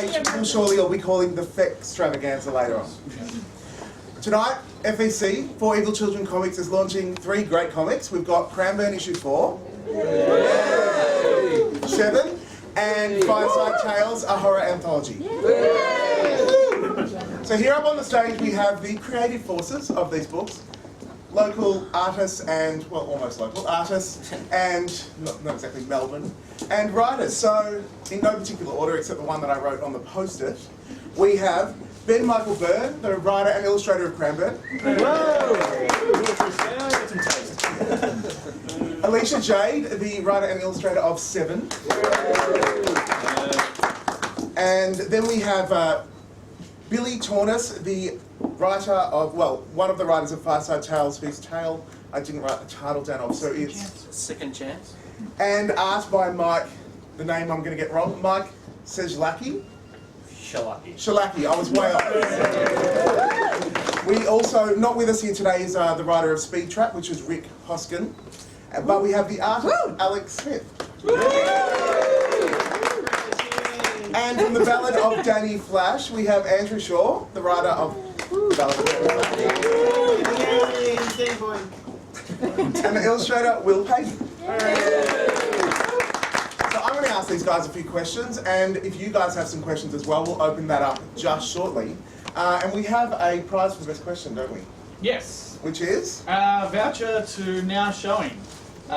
We'll surely all be calling the FEC extravaganza later on. Tonight, FEC, For Evil Children Comics, is launching 3 great comics. We've got Kranburn issue 4, 7, and Fireside Tales, a horror anthology. So here up on the stage we have the creative forces of these books. Local artists and, well, almost local artists and, not exactly Melbourne, and writers. So, in no particular order except the one that I wrote on the post-it, we have Michael Byrne, the writer and illustrator of Kranburn. Alisha Jade, the writer and illustrator of 7. And then we have Tournas, the writer of, well, one of the writers of Fireside Tales, whose tale I didn't write the title down of, so it's Second Chance. And art by Mike, the name I'm going to get wrong, Mike Wszelaki. Wszelaki, I was way off. We also, not with us here today is the writer of Speed Trap, which is Rick Hoskin, but we have the artist, Alex Smith. And from the Ballad of Danny Flash, we have Andrew Shaw, the writer of the Ballad of Danny Flash. And the illustrator, Will Pleydon. So I'm going to ask these guys a few questions, and if you guys have some questions as well, we'll open that up just shortly. And we have a prize for the best question, don't we? Yes. Which is? Voucher to Now Showing. The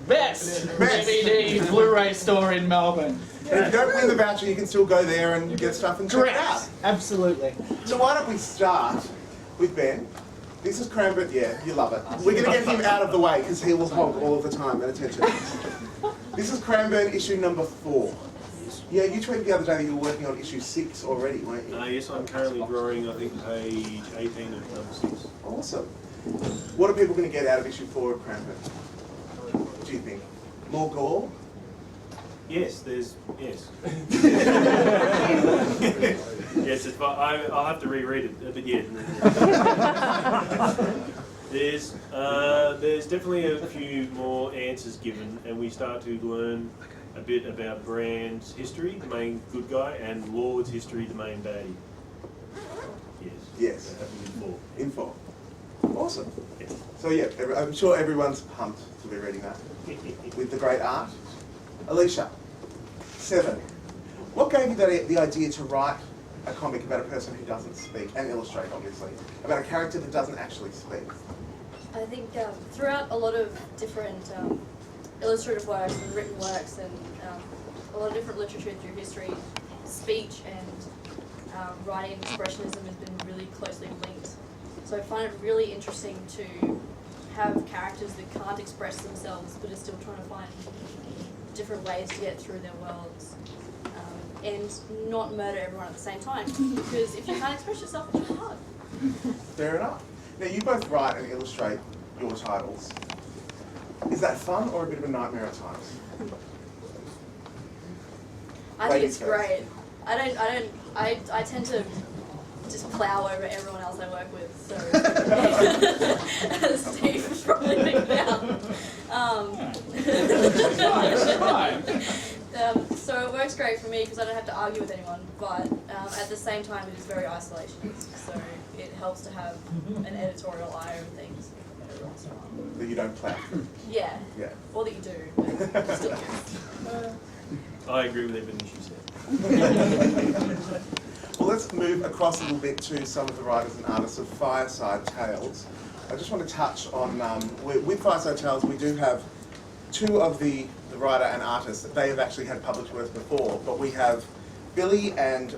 best DVD Blu-ray store in Melbourne. And if you don't win the voucher, you can still go there and get stuff and check it out. Absolutely. So why don't we start with Ben? This is Kranburn, yeah, you love it. We're going to get him out of the way because he will hog all of the time and attention. This is Kranburn issue number 4. Yeah, you tweeted the other day that you were working on issue 6 already, weren't you? Yes, I'm currently drawing, I think, page 18 of number 6. Awesome. What are people going to get out of issue 4 of Kranburn? Do you think? More gore? Yes, yes. Yes, I'll have to reread it, but yeah. There's definitely a few more answers given, and we start to learn a bit about Brand's history, the main good guy, and Lord's history, the main baddie. Yes. That happened In 4. Awesome. Yes. So yeah, I'm sure everyone's pumped to be reading that. With the great art. Alisha, 7. What gave you the idea to write a comic about a person who doesn't speak, and illustrate obviously, about a character that doesn't actually speak? I think throughout a lot of different illustrative works and written works and a lot of different literature through history, speech and writing and expressionism has been really closely linked. So I find it really interesting to have characters that can't express themselves but are still trying to find different ways to get through their worlds and not murder everyone at the same time. Because if you can't express yourself, it's hard. Fair enough. Now you both write and illustrate your titles. Is that fun or a bit of a nightmare at times? I think it's great. I tend to just plow over everyone else I work with, so as Steve has probably picked out. So it works great for me because I don't have to argue with anyone, but at the same time it is very isolationist, so it helps to have an editorial eye on things every once in a while. That you don't plow? Yeah. Or that you do, but you still do. I agree with everything she said. Well, let's move across a little bit to some of the writers and artists of Fireside Tales. I just want to touch on, with Fireside Tales we do have 2 of the writer and artist. They have actually had published work before, but we have Billy and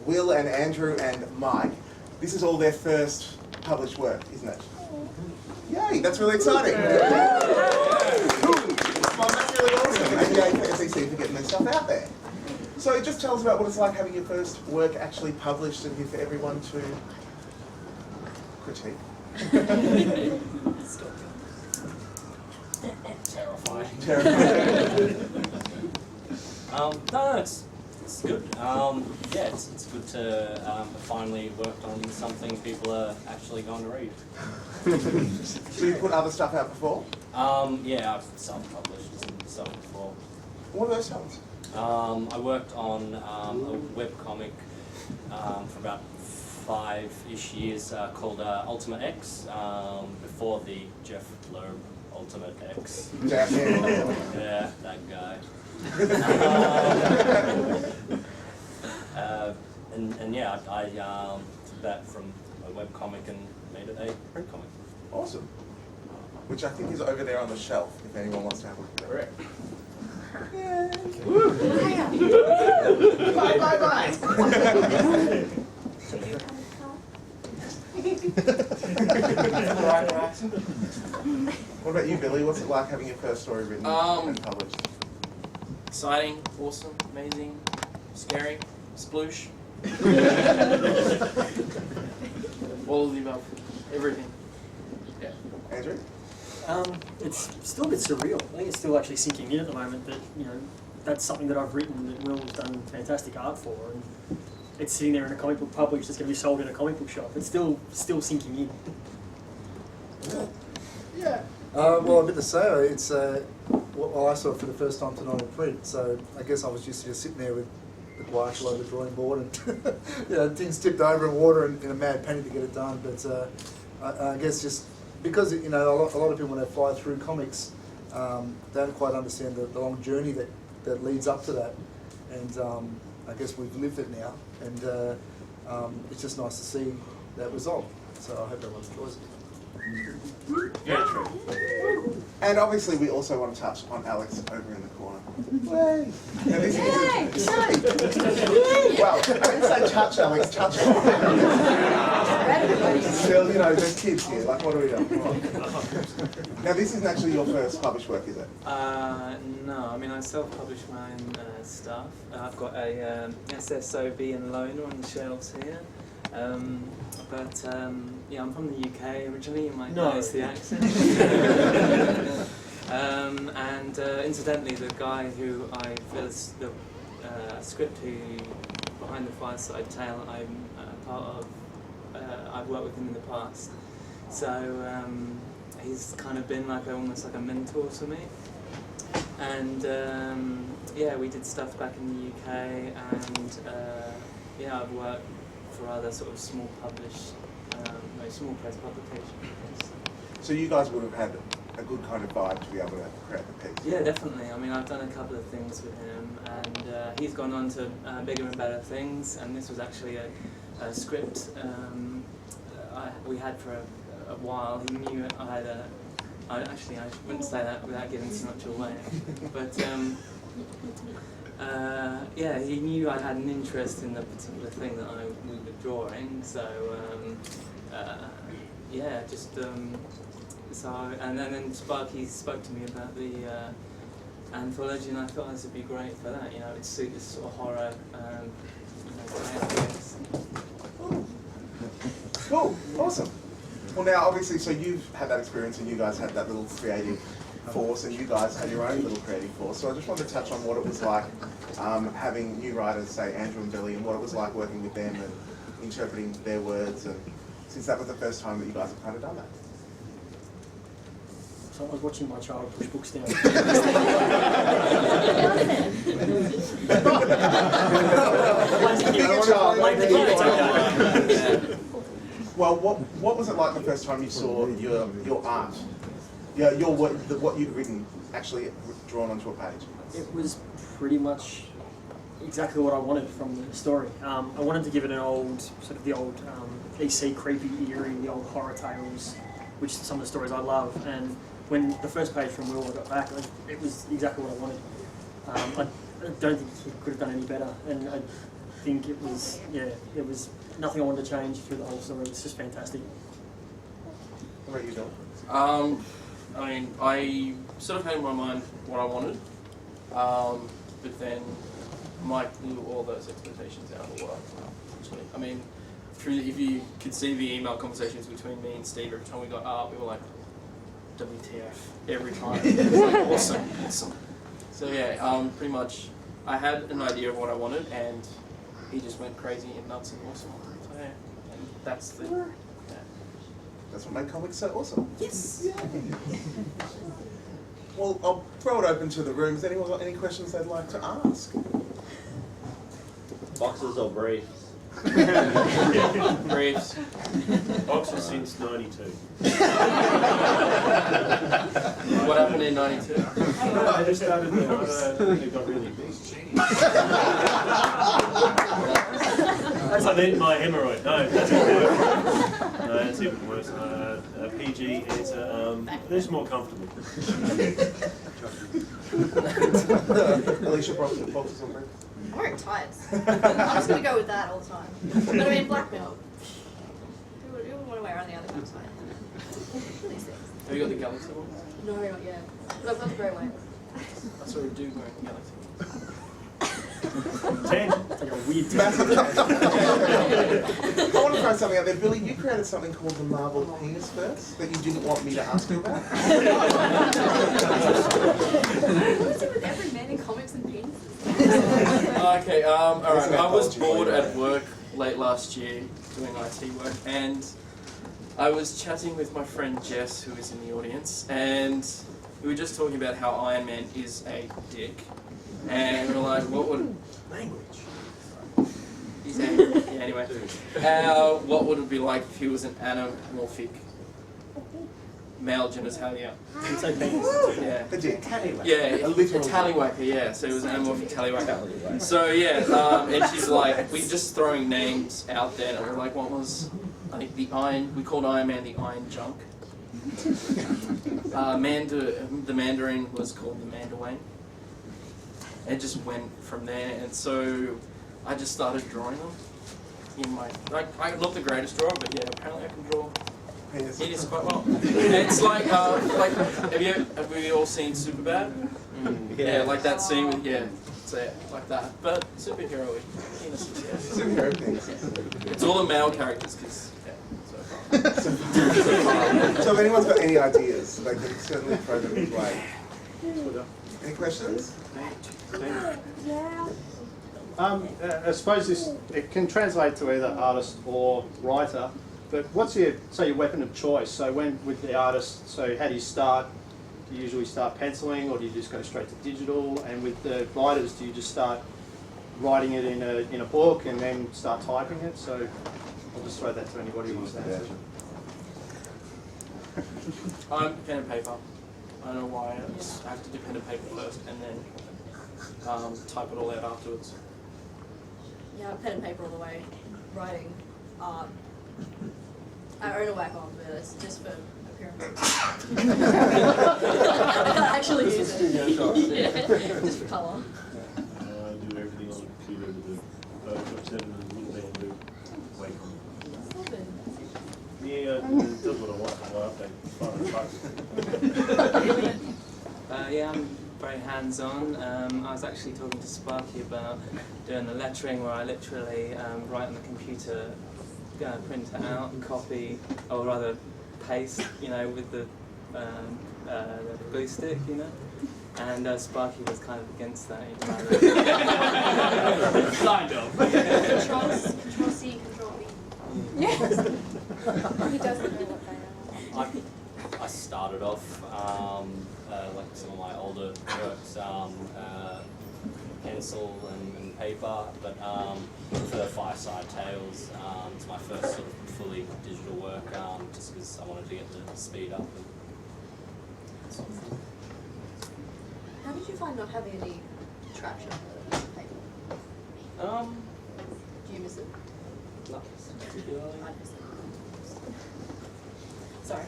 Will and Andrew and Mike. This is all their first published work, isn't it? Yay, that's really exciting. Well, that's really awesome. And yay for FEC for getting their stuff out there. So just tell us about what it's like having your first work actually published and here for everyone to critique. Terrifying. No, it's good. Yeah, it's good to have finally worked on something people are actually going to read. So you put other stuff out before? Yeah, I've self-published some stuff before. What are those ones? I worked on a webcomic for about 5-ish years called Ultimate X, before the Jeff Loeb Ultimate X. Yeah, that guy. And yeah, I took that from a webcomic and made it a print comic. Awesome. Which I think is over there on the shelf, if anyone wants to have a look at it. Bye, bye, bye. What about you, Billy? What's it like having your first story written and published? Exciting, awesome, amazing, scary, sploosh. All of the above. Everything. Yeah. Andrew? It's still a bit surreal. I think it's still actually sinking in at the moment that, that's something that I've written that Will has done fantastic art for, and it's sitting there in a comic book published that's going to be sold in a comic book shop. It's still sinking in. Yeah. Well, a bit to say. It's well, I saw it for the first time tonight in print, so I guess I was used to just sitting there with the gouache all over the drawing board and things tipped over in water and in a mad panic to get it done. But I guess just because a lot of people when they fly through comics don't quite understand the long journey that leads up to that, and I guess we've lived it now, and it's just nice to see that result. So I hope everyone enjoys it. Very true. And obviously we also want to touch on Alex over in the corner. Yay! Now this is well, I didn't say touch Alex, touch Still, there's kids here, like what are we doing? Come on. Now this isn't actually your first published work, is it? No, I mean I self-publish my own stuff. I've got a SSOB and loaner on the shelves here. Yeah, I'm from the UK originally, you might notice the accent. And incidentally, the guy who I finished the script behind the Fireside tale, I'm part of, I've worked with him in the past. So he's kind of been almost like a mentor to me. And yeah, we did stuff back in the UK, and yeah, I've worked for other sort of small small press publications. So you guys would have had a good kind of vibe to be able to create the piece? Yeah, definitely. I mean, I've done a couple of things with him, and he's gone on to bigger and better things, and this was actually a script we had for a while. He knew I had I wouldn't say that without giving too much away, but yeah, he knew I had an interest in the particular thing that we were drawing, so yeah, just so, and then Sparky spoke to me about the anthology, and I thought this would be great for that. It's sort of horror. Cool, awesome. Well, now obviously, so you've had that experience, and you guys had that little creative force, and you guys had your own little creative force. So I just wanted to touch on what it was like having new writers, say Andrew and Billy, and what it was like working with them and interpreting their words, and since that was the first time that you guys have kind of done that. So I was watching my child push books down. Well, what was it like the first time you saw your art, your work, what you'd written, actually drawn onto a page? It was pretty much exactly what I wanted from the story. I wanted to give it an old, sort of the old EC creepy, eerie, the old horror tales, which are some of the stories I love. And when the first page from Will I got back, it was exactly what I wanted. I don't think he could have done any better, and I think it was, yeah, it was nothing I wanted to change through the whole story. It's just fantastic. What about you, Bill? I mean, I sort of had in my mind what I wanted, but then Mike blew all those expectations out of the water. Actually, I mean, if you could see the email conversations between me and Steve every time we got up, we were like, WTF, every time. It was like, awesome. So yeah, pretty much, I had an idea of what I wanted, and he just went crazy and nuts and awesome. So yeah, and that's the. Yeah. That's what made comics so awesome. Yes. Yeah. Well, I'll throw it open to the room. Has anyone got any questions they'd like to ask? Boxes or briefs? Briefs. Boxer since '92. What happened in '92? I just started it got really big. And then my hemorrhoid. No, that's even worse. No, that's even worse. PG answer. They're just more comfortable. Alicia, boxes or briefs? I'm wearing tights. I'm just going to go with that all the time. But I mean, black belt. Who would want to wear any other kind of tie? These things. Have you got the Galaxy one? No, not yet. But I've got the grey one. I saw a dude wearing the Galaxy one. Tangent. It's like a weird Massive I want to throw something out there. Billy, you created something called the marble penis first that you didn't want me to ask you about. What is it with every man in comics and penises? Okay, alright. Isn't I was anthology bored way at work late last year doing IT work, and I was chatting with my friend Jess, who is in the audience, and we were just talking about how Iron Man is a dick. And we were like, what would... Language. He's angry. Yeah, anyway. What would it be like if he was an anamorphic male genitalia? It's okay. Yeah. The dick. Yeah, A literal tallywhacker, yeah. So he was an anamorphic tallywhacker. So yeah, and she's like, we're just throwing names out there, and we're like, what was, I think we called Iron Man the Iron Junk. The Mandarin was called the Mandarin. It just went from there, and so I just started drawing them in my. I'm not the greatest drawer, but yeah, apparently I can draw penis quite well. It's like have we all seen Superbad? Yeah, like that scene with so like that, but superhero penises. Yeah. Superhero things. It's all the male characters, because So if anyone's got any ideas, they can certainly throw them his way. Any questions? I suppose it can translate to either artist or writer, but what's your weapon of choice? So with the artist, so how do you start? Do you usually start penciling, or do you just go straight to digital? And with the writers, do you just start writing it in a book and then start typing it? So I'll just throw that to anybody who wants to answer. I'm pen and paper. I don't know why. I have to do pen and paper first, and then type it all out afterwards. Yeah, pen and paper all the way. Writing, art. I own a whack-on, but it's just for appearance. I can't actually use it. Yeah, just for colour. I do everything on the computer with the Photoshop 7 and a little bit of Wacom. Yeah, it does what I want. I update. Yeah, I'm very hands-on. I was actually talking to Sparky about doing the lettering, where I literally write on the computer, print it out, copy, or rather paste, with the glue stick, And Sparky was kind of against that. Kind of. Control C, Control V. Yes. He doesn't know what they are. I started off like some of my older works, pencil and paper, but for Fireside Tales, it's my first sort of fully digital work, just because I wanted to get the speed up. And sort of thing. How did you find not having any traction on the paper? Do you miss it? Not particularly. I miss it. Sorry.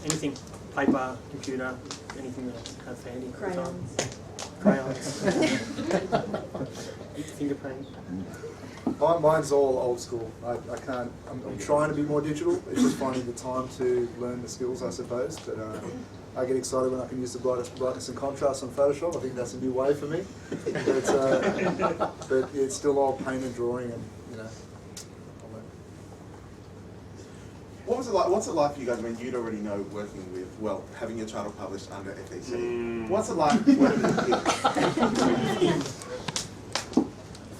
Anything, paper, computer, anything that I have handy. at the time. Crayons. Finger paint. Mine's all old school. I can't. I'm trying to be more digital. It's just finding the time to learn the skills, I suppose. But I get excited when I can use the brightness and contrast on Photoshop. I think that's a new way for me. But it's still all paint and drawing, and What was it like? What's it like for you guys? I mean, you'd already know working with, having your title published under FEC. What's it like working with kids?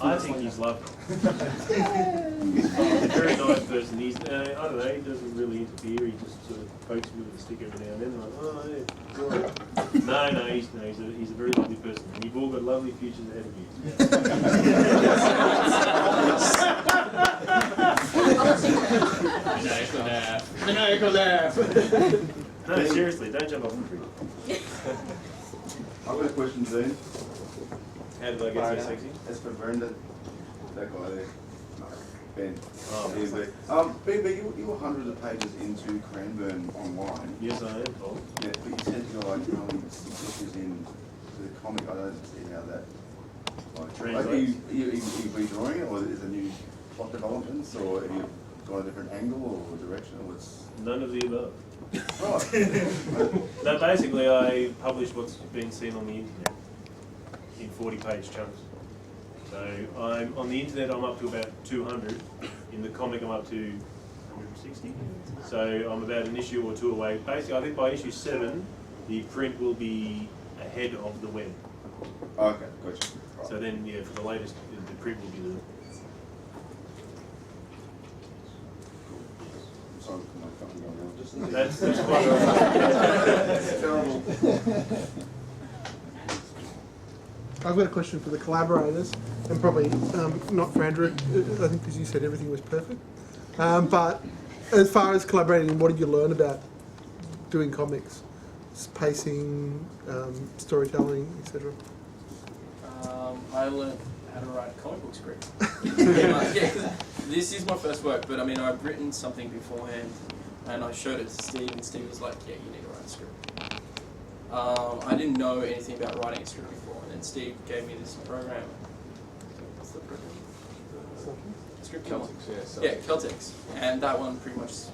I think He's lovely. He's a very nice person. He's, I don't know, he doesn't really interfere. He just sort of pokes me with a stick every now and then. Like, oh, yeah. No, he's a very lovely person. And you've all got lovely futures ahead of you. Maniacal laugh. No, seriously, don't jump off the tree. I've got a question, Dean. How did I get so sexy? As for Brenda, that guy there. No, Ben. Oh, BB, you were hundreds of pages into Kranburn online. Yes, I am, Paul. Yeah, but you said you're like only 6 issues in the comic. I don't see how that. Like, Translates. are you redrawing it, or is there new plot developments, or have you got a different angle or direction, or what's? None of the above. Right. No, basically I publish what's been seen on the internet in 40-page chunks. So I'm on the internet. I'm up to about 200. In the comic, I'm up to 160. So I'm about an issue or two away. Basically, I think by issue 7, the print will be ahead of the web. Okay, gotcha. Right. So then, yeah, for the latest, the print will be the. Sorry for my phone going on. Just That's quite it's terrible. I've got a question for the collaborators, and probably not for Andrew, I think because you said everything was perfect. But as far as collaborating, what did you learn about doing comics? Pacing, storytelling, etc. I learned how to write a comic book script. Yeah, 'cause this is my first work, but I mean, I've written something beforehand, and I showed it to Steve, and Steve was like, yeah, you need to write a script. I didn't know anything about writing a script before, and then Steve gave me this program. What's the program? Script Celtics, yeah, Celtics. And that one pretty much,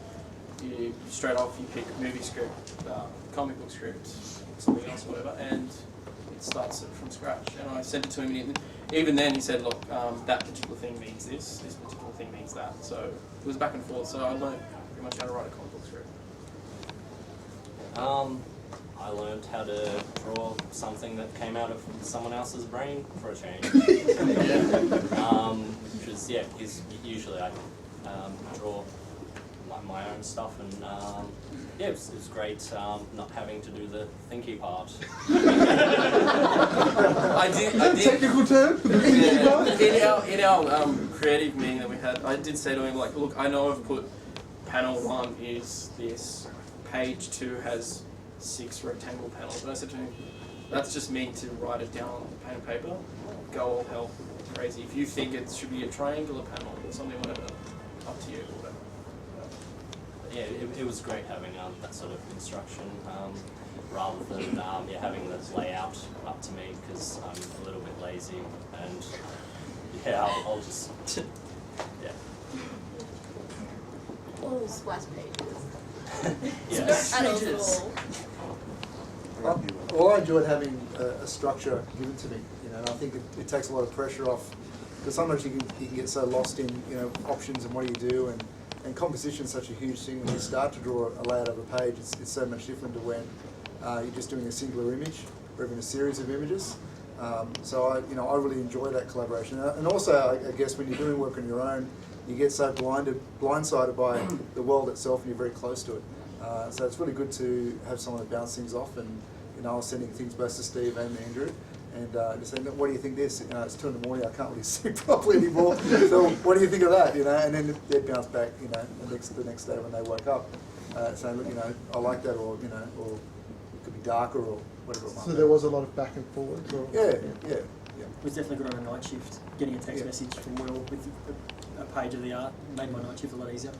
you straight off, you pick a movie script, comic book script, something else, whatever, and it starts it from scratch. And I sent it to him, and even then he said, look, that particular thing means this particular thing means that. So it was back and forth, so I learned pretty much how to write a comic book script. I learned how to draw something that came out of someone else's brain for a change. Which is, yeah, because usually I draw my own stuff, and yeah, it was great not having to do the thinky part. I did. Technical term? In our creative meeting that we had, I did say to him, like, look, I know I've put panel 1 is this, page 2 has 6 rectangle panels, but I said to him, that's just me to write it down on pen and paper. Go all hell crazy. If you think it should be a triangular panel or something, whatever, up to you. Whatever. Yeah, it was great having that sort of instruction rather than yeah, having the layout up to me, because I'm a little bit lazy, and yeah, I'll just yeah. All splash pages. Yes. Not adults at all. Well, I enjoyed having a structure given to me, you know, and I think it takes a lot of pressure off, because sometimes you can get so lost in, you know, options and what do you do, and composition is such a huge thing. When you start to draw a layout of a page, it's so much different to when you're just doing a singular image or even a series of images. So I really enjoy that collaboration, and also I guess when you're doing work on your own, you get so blindsided by the world itself, and you're very close to it. So it's really good to have someone to bounce things off, and you know, I was sending things both to Steve and Andrew, and just saying, what do you think of this? You know, it's 2 in the morning, I can't really see properly anymore. So what do you think of that? You know, and then they'd bounce back, you know, the next day when they woke up, saying, look, you know, I like that, or you know, or it could be darker, or whatever it might be. So there was a lot of back and forwards? Or? Yeah. It was definitely good on a night shift. Getting a text message from Will with a page of the art made my night shift a lot easier.